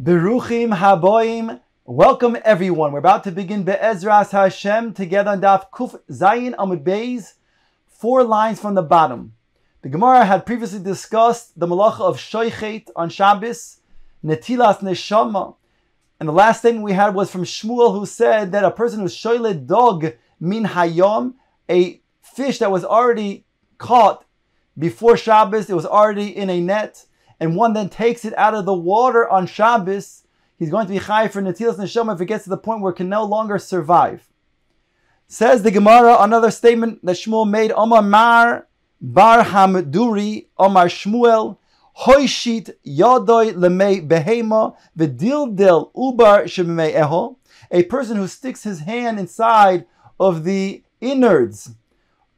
Beruchim haboim. Welcome everyone. We're about to begin Be'ezras Hashem together on Daf Kuf Zayin Amud Beis, 4 lines from the bottom. The Gemara had previously discussed the malacha of shoichet on Shabbos, netilas neshama, and the last statement we had was from Shmuel, who said that a person who's shoiled dog min hayom, a fish that was already caught before Shabbos, it was already in a net, and one then takes it out of the water on Shabbos, he's going to be chayiv for netilas neshama if it gets to the point where it can no longer survive. Says the Gemara, another statement that Shmuel made, Omar Mar Bar Hamduri, Omar Shmuel, Hoishit Yadoi Lemei Behema, Vidildil Ubar Shemei Eho, a person who sticks his hand inside of the innards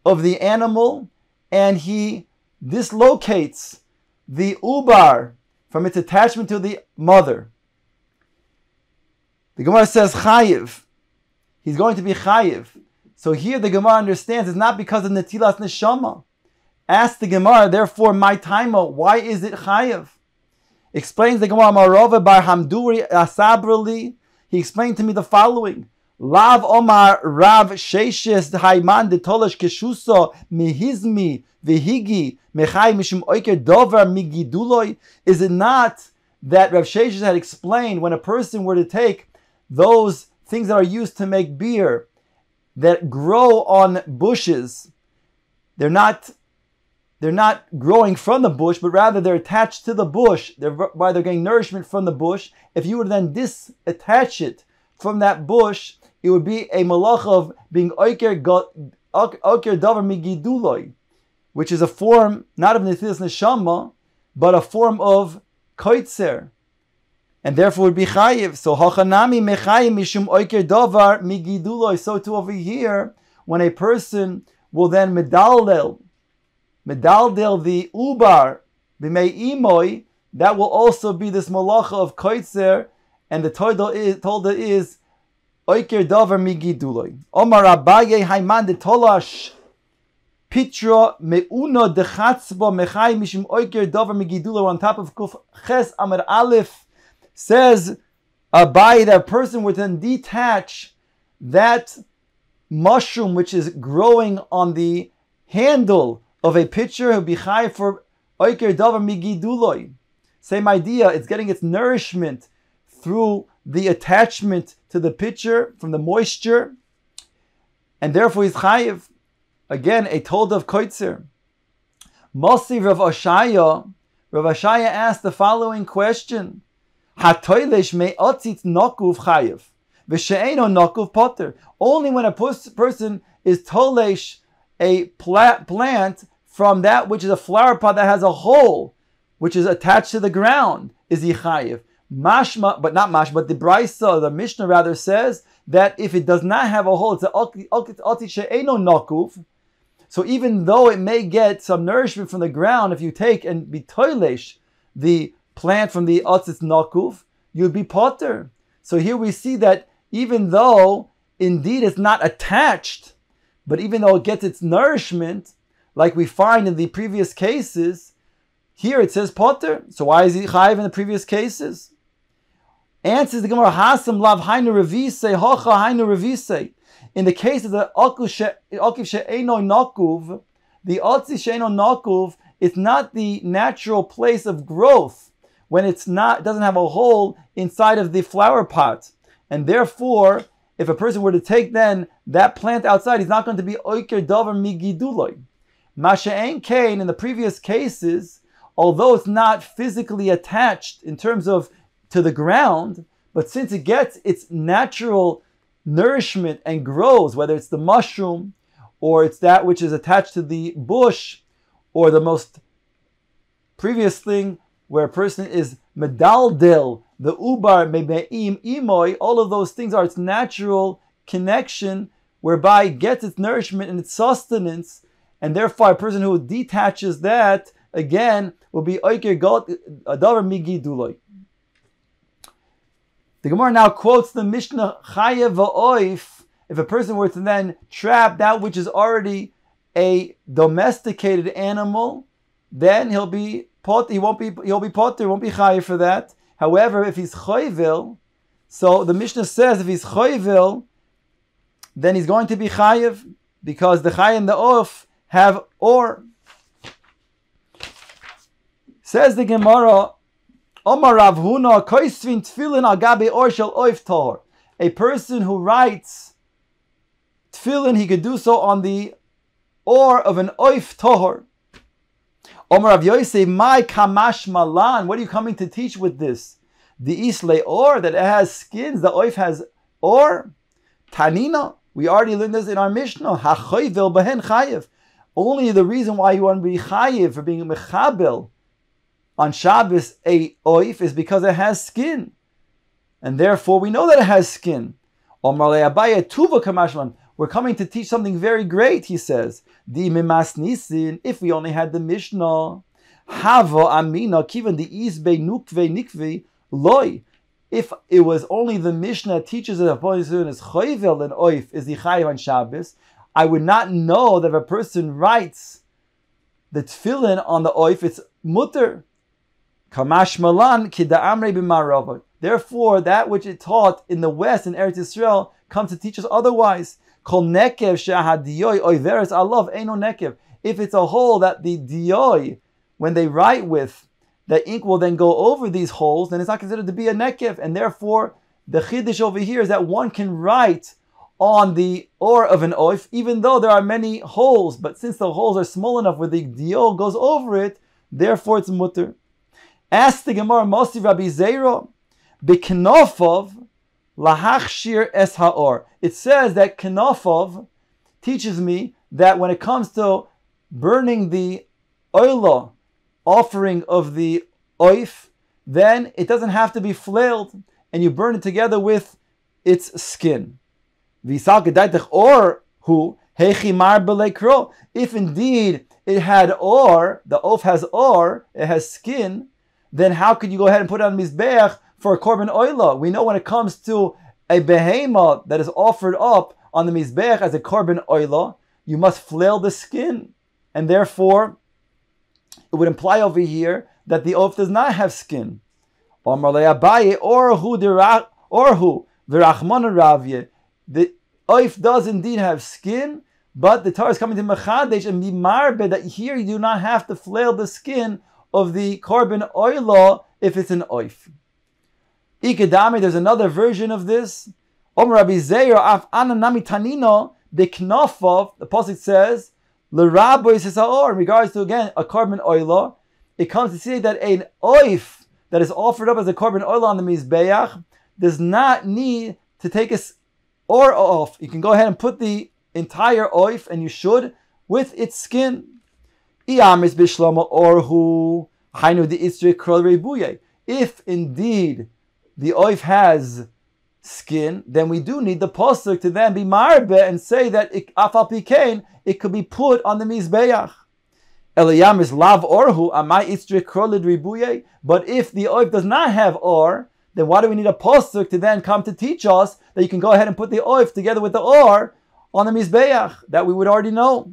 of the animal and he dislocates the ubar from its attachment to the mother. The Gemara says chayiv. He's going to be chayiv. So here the Gemara understands it's not because of netilas neshama. Ask the Gemara, therefore, my taima, why is it chayiv? Explains the Gemara, Marova bar Hamduri asabrali. He explained to me the following. Lav Omar Rav Sheishes Hayman de Tolash Keshuso Mihizmi Vihigi Mechai Mishum Oiker Dover Migiduloi. Is it not that Rav Sheishes had explained when a person were to take those things that are used to make beer that grow on bushes, they're not growing from the bush, but rather they're attached to the bush. They're getting nourishment from the bush. If you were to then disattach it from that bush, it would be a malach of being oiker davar migiduloi, which is a form not of netilas neshama, but a form of koitzer, and therefore would be chayiv. So hachanami mechayim mishum oiker davar migiduloi. So too over here, when a person will then medaldel the ubar b'mei imoi, that will also be this malacha of koitzer, and the tolda is oiker davar migiduloi. Omar Abaye Hayman de Tolash Pitra Meuna de Chatzba Mechai Mishim oiker davar migiduloi on top of Kuf Ches Amar Aleph. Says Abaye that a person would then detach that mushroom which is growing on the handle of a pitcher who be chayiv for oiker davar migiduloi. Same idea, it's getting its nourishment through the attachment to the pitcher from the moisture, and therefore he's chayiv. Again, a tolda of koitzer. Mosi Rav Ashaya asked the following question: Hatoilesh me otzit nokuv chayiv, v'she'eno nokuv potter. Only when a person is tolesh a plant from that which is a flower pot that has a hole, which is attached to the ground, is he chayiv. Mashma, but not mashma, but the Brisa, the Mishnah rather says that if it does not have a hole, it's a oti she'eno nokuv. So even though it may get some nourishment from the ground, if you take and be toilesh the plant from the otzitz nokuv, you'd be potter. So here we see that even though indeed it's not attached, but even though it gets its nourishment, like we find in the previous cases, here it says potter. So why is he chayiv in the previous cases? Answers the Gemara, Hasam lav hainu revise, hocha hainu revise. In the case of the okiv she'eno nakuv, the otzi she'eno nakuv, it's not the natural place of growth when it doesn't have a hole inside of the flower pot. And therefore, if a person were to take then that plant outside, he's not going to be oiker davar migiduloi. Masha'en kain, in the previous cases, although it's not physically attached in terms of to the ground, but since it gets its natural nourishment and grows, whether it's the mushroom or it's that which is attached to the bush, or the most previous thing where a person is medaldel, the ubar mebeim imoy, all of those things are its natural connection whereby it gets its nourishment and its sustenance, and therefore a person who detaches that, again, will be oiker davar migiduloi. The Gemara now quotes the Mishnah, chayev va'oif, if a person were to then trap that which is already a domesticated animal, then he'll be potter, he won't be chayiv for that. However, if he's choyvil, so the Mishnah says if he's choyvil, then he's going to be chayiv, because the chay and the of have or. Says the Gemara, Omar Rav Huna, koisvin tefillin al gabe or shel oif tahor. A person who writes tefillin, he could do so on the or of an oif tahor. Omar Rav Yosef, my kamash malan. What are you coming to teach with this? The isle or, that it has skins. The oif has or. Tanina. We already learned this in our Mishnah. Hachoyvel behen chayev. Only the reason why you want to be chayev for being a mechabel on Shabbos a oif is because it has skin, and therefore we know that it has skin. Omar le Abaye tuva kamashman. We're coming to teach something very great, he says. Di mimas nisin. If we only had the Mishnah, hava amina kivan the isbe nukve nikve loy. If it was only the Mishnah that teaches that a person is choyvel and oif is the chayiv on Shabbos, I would not know that if a person writes the tefillin on the oif, it's mutter. Kamash malan kida'amre b'marava. Therefore, that which it taught in the West in Eretz Yisrael comes to teach us otherwise. Kol nekev shehadiyoi oiveres alav eino nekev. If it's a hole that the diyoi, when they write with, the ink will then go over these holes, then it's not considered to be a nekev. And therefore, the chiddush over here is that one can write on the or of an oif, even though there are many holes. But since the holes are small enough where the diyo goes over it, therefore it's mutter. Ask the Gemara, Mosi Rabbi Zeira, B'knofov lahachshir es haor. It says that knofov teaches me that when it comes to burning the oila, offering of the oif, then it doesn't have to be flailed, and you burn it together with its skin. Or who if indeed it had or, the oaf has or, it has skin, then how could you go ahead and put it on mizbeach for a korban oila? We know when it comes to a behema that is offered up on the mizbeach as a korban oila, you must flail the skin, and therefore it would imply over here that the oaf does not have skin. Omar le Abaye, or who v'rachmana ravye. The oif does indeed have skin, but the Torah is coming to mechadesh and mimarbe that here you do not have to flail the skin of the korban oila if it's an oif. Ikedami, there's another version of this. Omar Rabbi Zeir af ananami tanino the knofov. The pasuk says l'rabo yisraor in regards to again a korban oila. It comes to say that an oif that is offered up as a korban oila on the mizbeach does not need to take a or off. You can go ahead and put the entire oif, and you should, with its skin. If indeed the oif has skin, then we do need the pasuk to then be marbe and say that afal pikein it could be put on the mizbeach. Eliyam is lav orhu amai itzri krolid ribuye. But if the oif does not have or, then why do we need a pasuk to then come to teach us that you can go ahead and put the oif together with the or on the mizbeach that we would already know?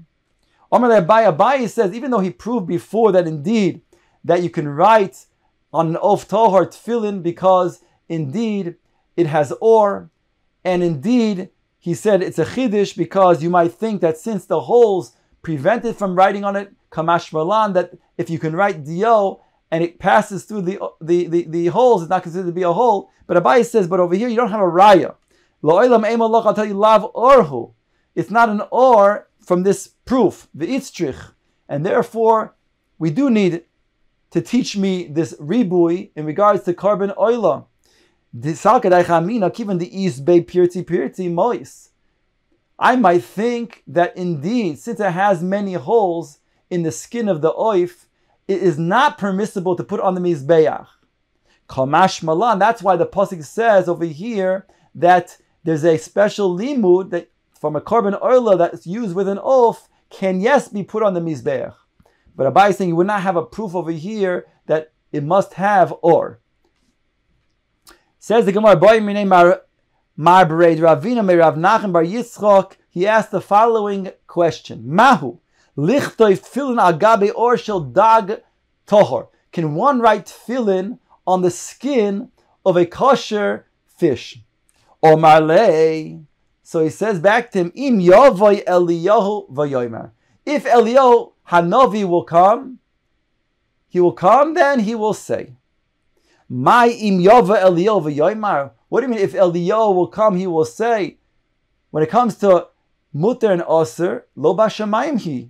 Omar Abaye says, even though he proved before that indeed that you can write on an of tohar tefillin because indeed it has or, and indeed he said it's a chiddush because you might think that since the holes prevented from writing on it, kamash malan, that if you can write dio and it passes through the holes, it's not considered to be a hole. But Abaye says, but over here you don't have a raya. Lo'olam eimaloch, I'll tell you, lav orhu. It's not an or from this proof, the itztrich, and therefore we do need to teach me this ribui in regards to korban oila. I might think that indeed, since it has many holes in the skin of the oif, it is not permissible to put on the mizbeach. Kamash malan. That's why the pasuk says over here that there's a special limud that from a korban oila that's used with an oaf can yes be put on the mizbeach. But Abaye is saying you would not have a proof over here that it must have or. Says the Gemara, Boy Minei Marbered Ravina Me Rav Nachem Bar Yitzchok. He asked the following question: Mahu lichtoy tefillin al gabe or shel dag tohor. Can one write tefillin on the skin of a kosher fish. Omar lei. So he says back to him, Im yavoy Eliyahu vayomer. If Eliyahu Hanavi will come, then he will say, My im yava Eliyahu vayomer. What do you mean if Eliyahu will come, he will say? When it comes to muter and aser, lo bashamayim hi.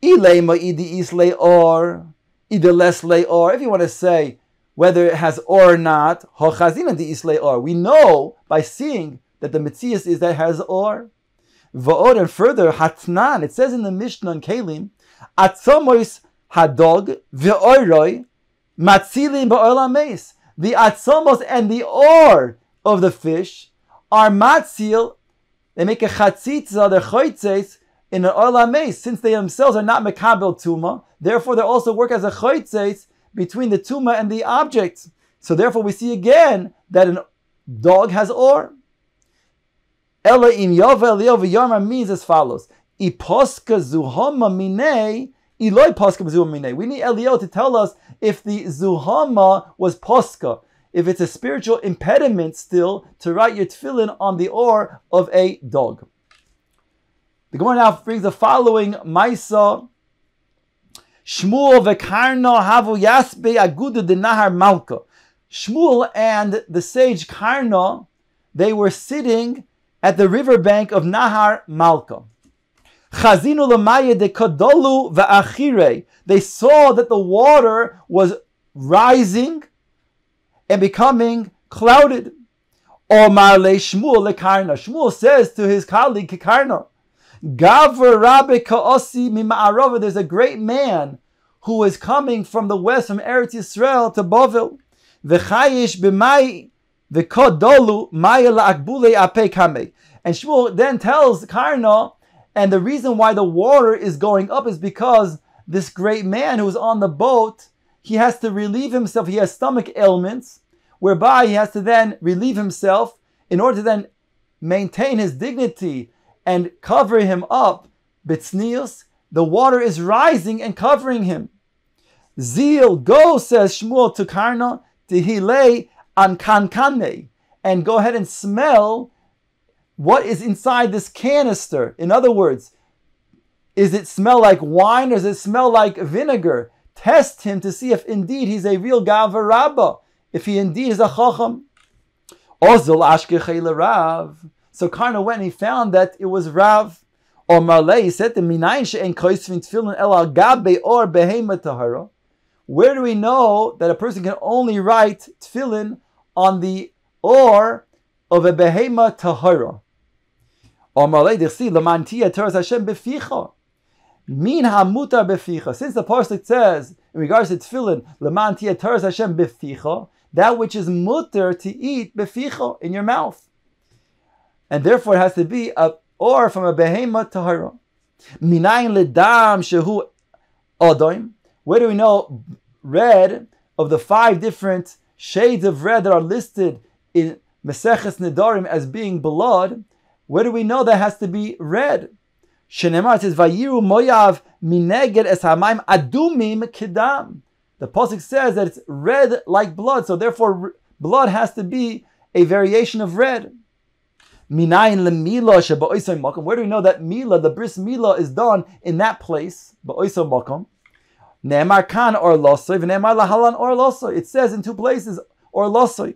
Ilema idi islay or, ideles lay or. If you want to say whether it has or or not, hochazina di islay or. We know by seeing that the Metzias is that it has or. Va'od, and further, hatnan, it says in the Mishnah on Kelim, atzomois hadog ve'oroi matzilim ba'olam meis. The atzomos and the or of the fish are matzil. They make a chatzitza, their choitzes, in an olam meis, since they themselves are not mekabel tuma. Therefore, they also work as a choitzes between the tuma and the object. So therefore, we see again that a dog has or. Ela im yova Eliyahu v'yomar means as follows: Iposka zuhama minei, iloi poska zuhama minei. We need Eliyahu to tell us if the zuhama was poska, if it's a spiritual impediment still to write your tefillin on the or of a dog. The Gemara now brings the following Maisa. Shmuel v'Karno havu yasbe agudu de nahar malka. Shmuel and the sage Karno, they were sitting at the riverbank of Nahar Malka. Chazinu l'maya de kadolu va'achire. They saw that the water was rising and becoming clouded. Omar le Shmuel le Karna. Shmuel says to his colleague Karna, Gavra Rabbi Ka'osi mima'arava. There's a great man who is coming from the west, from Eretz Yisrael to Bavel. V'chayish b'mai v'kodolu maya la'akbule ape kamei. And Shmuel then tells Karna, and the reason why the water is going up is because this great man who is on the boat, he has to relieve himself. He has stomach ailments, whereby he has to then relieve himself in order to then maintain his dignity and cover him up. B'tznius, the water is rising and covering him. Zeal, go, says Shmuel to Karna, Tehilei an kankane, and go ahead and smell what is inside this canister. In other words, is it smell like wine or does it smell like vinegar? Test him to see if indeed he's a real Gavra Rabbah, if he indeed is a Chacham. Ozil ashkechei Rav. So Karna went and he found that it was Rav. Or Marley, he said to Minayin she'en koisvin tefillin el al gabe or behema tahara. Where do we know that a person can only write tefillin on the or of a behema tahara? Or Marley dirsi lamantia teras Hashem beficha. Min hamutar beficha. Since the pasuk says in regards to tefillin lamantia teras Hashem beficha, that which is mutar to eat beficha, in your mouth, and therefore it has to be a or from a behema tahara. Minayin ledam shehu odoim. Where do we know red of the 5 different shades of red that are listed in Maseches Nedarim as being blood? Where do we know that has to be red? Shenemar says vayiru moyav mineged es hamayim adumim kedam. The pasuk says that it's red like blood, so therefore blood has to be a variation of red. Minayin lemila sheba'oisay makom. Where do we know that mila, the bris mila, is done in that place? Ba'oisay makom. Ne'emar kan or losoy, v'ne'emar lahalan or losoy. It says in 2 places or losoy.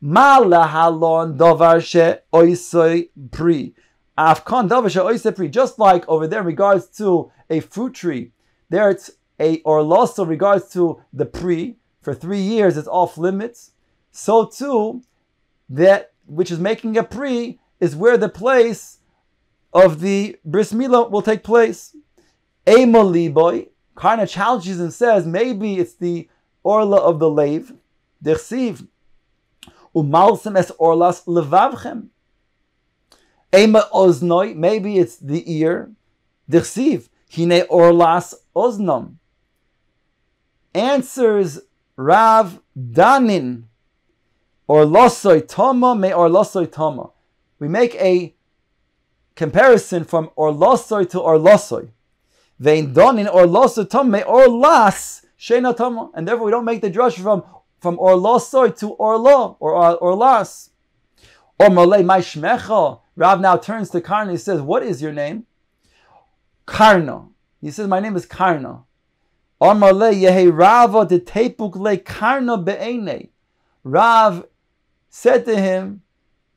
Ma lahalon davar she'oisay pri. Afkan davar she'oisay pri. Just like over there in regards to a fruit tree, there it's a or losoy regards to the pri. For 3 years it's off limits. So too, that which is making a pri is where the place of the bris milah will take place. Emoli boy, Karna challenges and says maybe it's the orla of the lave. Dersiv umalsem es orlas levavchem. Ema oznoi, maybe it's the ear. Dersiv hine orlas oznam. Answers Rav Danin. Or losoi toma me or losoi toma. We make a comparison from or losoi to or losoi. Vein donin or losoi toma me or las shena toma. And therefore we don't make the drush from from orlosoi to orlo, or orlas. Or malay my shmecha. Rav now turns to Karna. He says, what is your name? Karna. He says, my name is Karna. Or malay yehe rava de tepuk le Karna be'ene. Rav said to him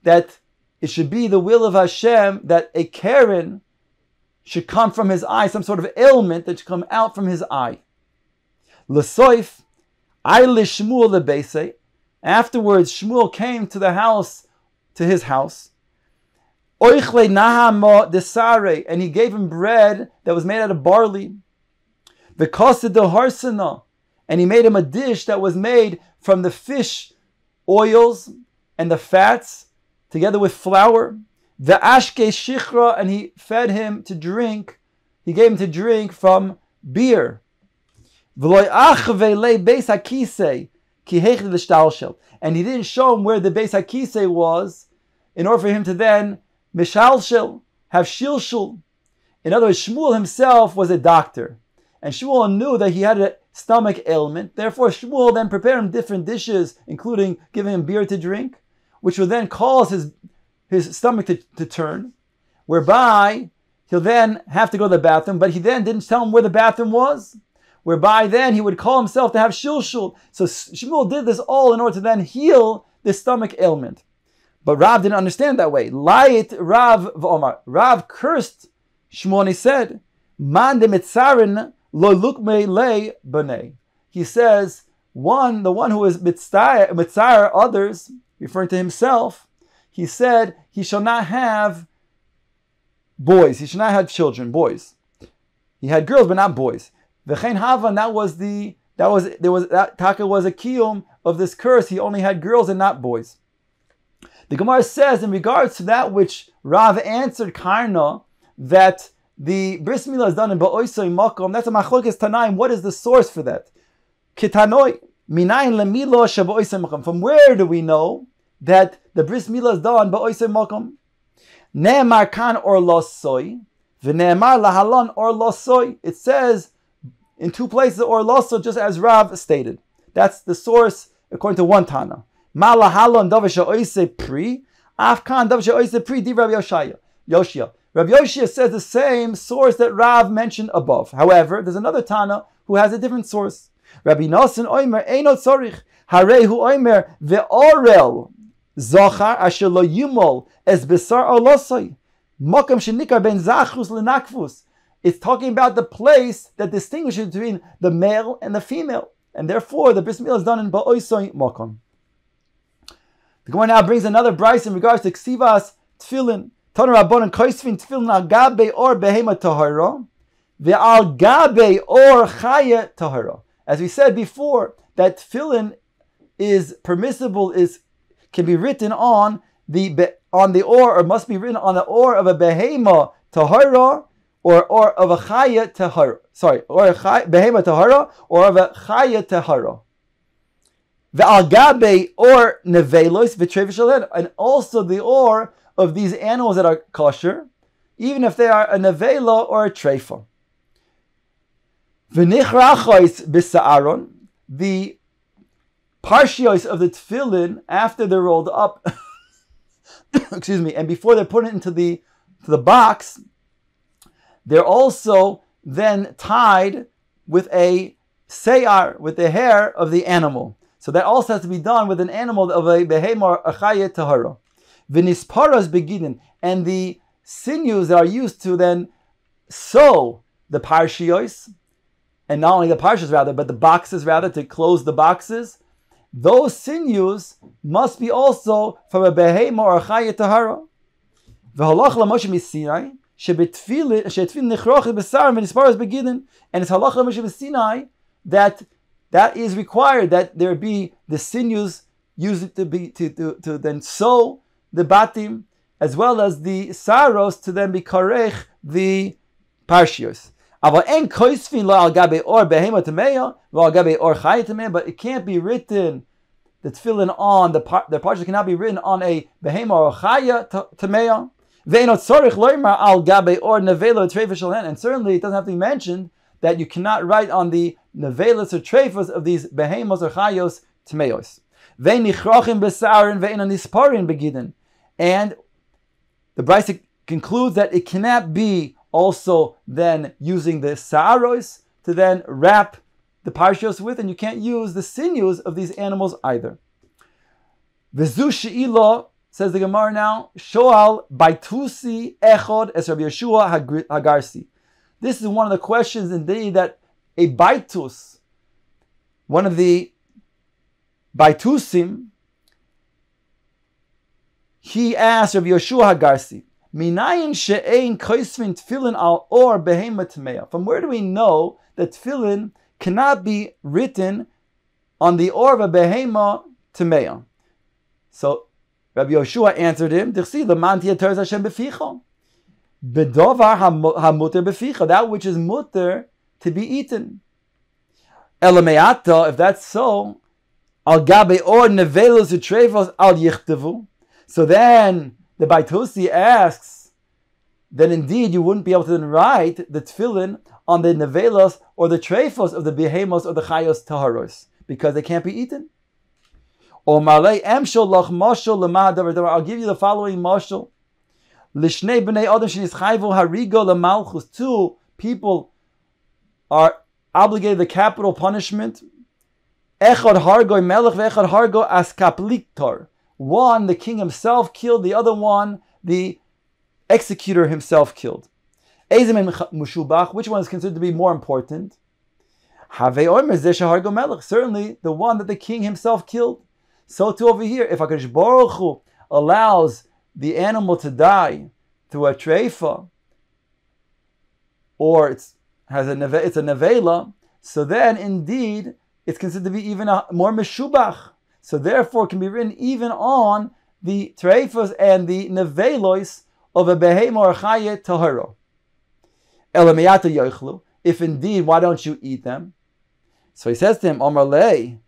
that it should be the will of Hashem that a Karen should come from his eye, some sort of ailment that should come out from his eye. L'soif, I lishmuel lebeise. Afterwards, Shmuel came to the house, to his house. Oichle nahama desare, and he gave him bread that was made out of barley. V'kosid de harsana, and he made him a dish that was made from the fish oils and the fats, together with flour. The ashke shichra, and he fed him to drink. He gave him to drink from beer. And he didn't show him where the Beis HaKisei was, in order for him to then mishalshel, have shilshul. In other words, Shmuel himself was a doctor, and Shmuel knew that he had a stomach ailment. Therefore, Shmuel then prepared him different dishes, including giving him beer to drink, which would then cause his stomach to turn, whereby he'll then have to go to the bathroom, but he then didn't tell him where the bathroom was, whereby then he would call himself to have shilshul. So Shmuel did this all in order to then heal this stomach ailment. But Rav didn't understand that way. Lait Rav v'omar. Rav cursed Shmuel and he said, Man de mitzarin lo lukme le b'nei. He says, the one who is mitzar others, referring to himself, he said he shall not have boys. He shall not have children, boys. He had girls, but not boys. V'chein havan, that taka was a kiyum of this curse. He only had girls and not boys. The Gemara says, in regards to that which Rav answered Karna, that the bris milah is done in ba'oisoi makom. That's a machlokes tanaim. What is the source for that? Kitanoi minayin lemilo shaboisoi makom. From where do we know that the bris milah is done ba'oisoi makom? Ne'emar kan or losoi, v'ne'emar lahalon or losoi. It says in two places or loso, just as Rav stated. That's the source according to one Tana. Ma lahalon davasha oise pri, afkan davasha oise pri di Rabbi Yoshia. Rabbi Yoshia says the same source that Rav mentioned above. However, there's another Tana who has a different source. Rabbi Nosson oimer einot sorich harehu oimer ve'orel zochar asher lo yumol es besar olosoi makam shenikar ben zachrus lenakfus. It's talking about the place that distinguishes between the male and the female, and therefore the bris milah is done in ba'oisoi makam. The Gemara now brings another brayso in regards to ksivas tefillin. Taner Rabbanan koisvin tefillin al gabe or behema tahara, ve'al gabe or chaya tahara. As we said before, that tefillin is permissible, can be written on the or must be written on the or of a behema tahara, or of a chaya tahara. Sorry, or a behema tahara, or of a chaya tahara. Ve'al gabe or nevelos v'trevish, and also the or of these animals that are kosher, even if they are a nevela or a treifa. V'nichrachos b'sa'aron, the parshios of the tefillin after they're rolled up, excuse me, and before they're put into the box, they're also then tied with a seyar, with the hair of the animal. So that also has to be done with an animal of a behema or a chaya tahara. V'nisparas beginin, and the sinews that are used to then sew the parshios, and not only the parshios rather, but the boxes rather, to close the boxes, those sinews must be also from a behema or a chaya tahara. V'halach l'Moshe Sinai shebetfilin nichrochet b'sar v'nisparas beginin, and it's halach l'Moshe Sinai that is required, that there be the sinews used to then sew the batim, as well as the saros to then be karech the parshios. But it can't be written, the tefillin on the parshios cannot be written on a behema or chaya tameya. And certainly it doesn't have to be mentioned that you cannot write on the nevelas or trefas of these behemos or chayos tmeos. Ve'nichrachim b'sarin ve'enan nisparin begidin. And the Brisa concludes that it cannot be also then using the sa'aros to then wrap the parshos with, and you can't use the sinews of these animals either. V'zu she'ila, says the Gemara now, shoal baitusi echod es Rabbi Yeshua hagarsi. This is one of the questions indeed that a baitus, one of the baitusim, he asked Rabbi Yeshua hagarsi, minayin she'ein koisvin tefillin al or behema tmeya. From where do we know that tefillin cannot be written on the or of a behema tmeya? So Rabbi Yeshua answered him, that which is mutter to be eaten. Elameata, if that's so, al gabe or nevelos utrevos al yichtavu. So then the Baitusi asks, then indeed you wouldn't be able to then write the tefillin on the nevelos or the trefos of the behemos or the chayos taharos, because they can't be eaten. I'll give you the following mashal. Two people are obligated the capital punishment. One, the king himself killed; the other one, the executor himself killed. Which one is considered to be more important? Certainly, the one that the king himself killed. So too over here, if HaKadosh Baruch Hu allows the animal to die through a treifa, or it's a nevela, so then indeed it's considered to be even more meshubach. So therefore, it can be written even on the treifas and the nevelos of a behema or chaye tahara. Elamiyata yochlu. If indeed, why don't you eat them? So he says to him, Omar lei.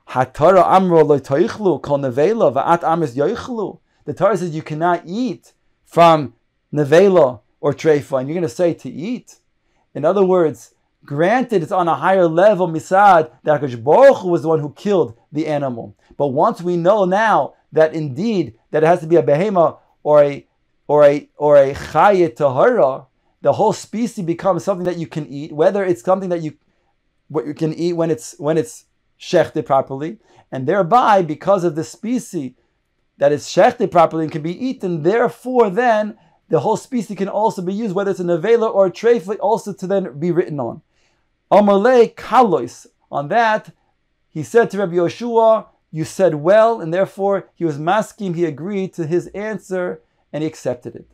Hatara amro lo toichlu kol nevela va'at amis yoichlu. The Torah says you cannot eat from nevela or treifa, and you're going to say to eat. In other words, granted it's on a higher level, misad, that HaKadosh Baruch Hu was the one who killed the animal. But once we know now that indeed that it has to be a behema or a chaye tahara, the whole species becomes something that you can eat, whether it's something that you can eat when it's shechted properly, and thereby, because of the species that is shechted properly and can be eaten, therefore then the whole species can also be used, whether it's a nevela or a treifa, also to then be written on. Amalei kalois. On that, he said to Rabbi Yeshua, you said well, and therefore he was masking, he agreed to his answer, and he accepted it.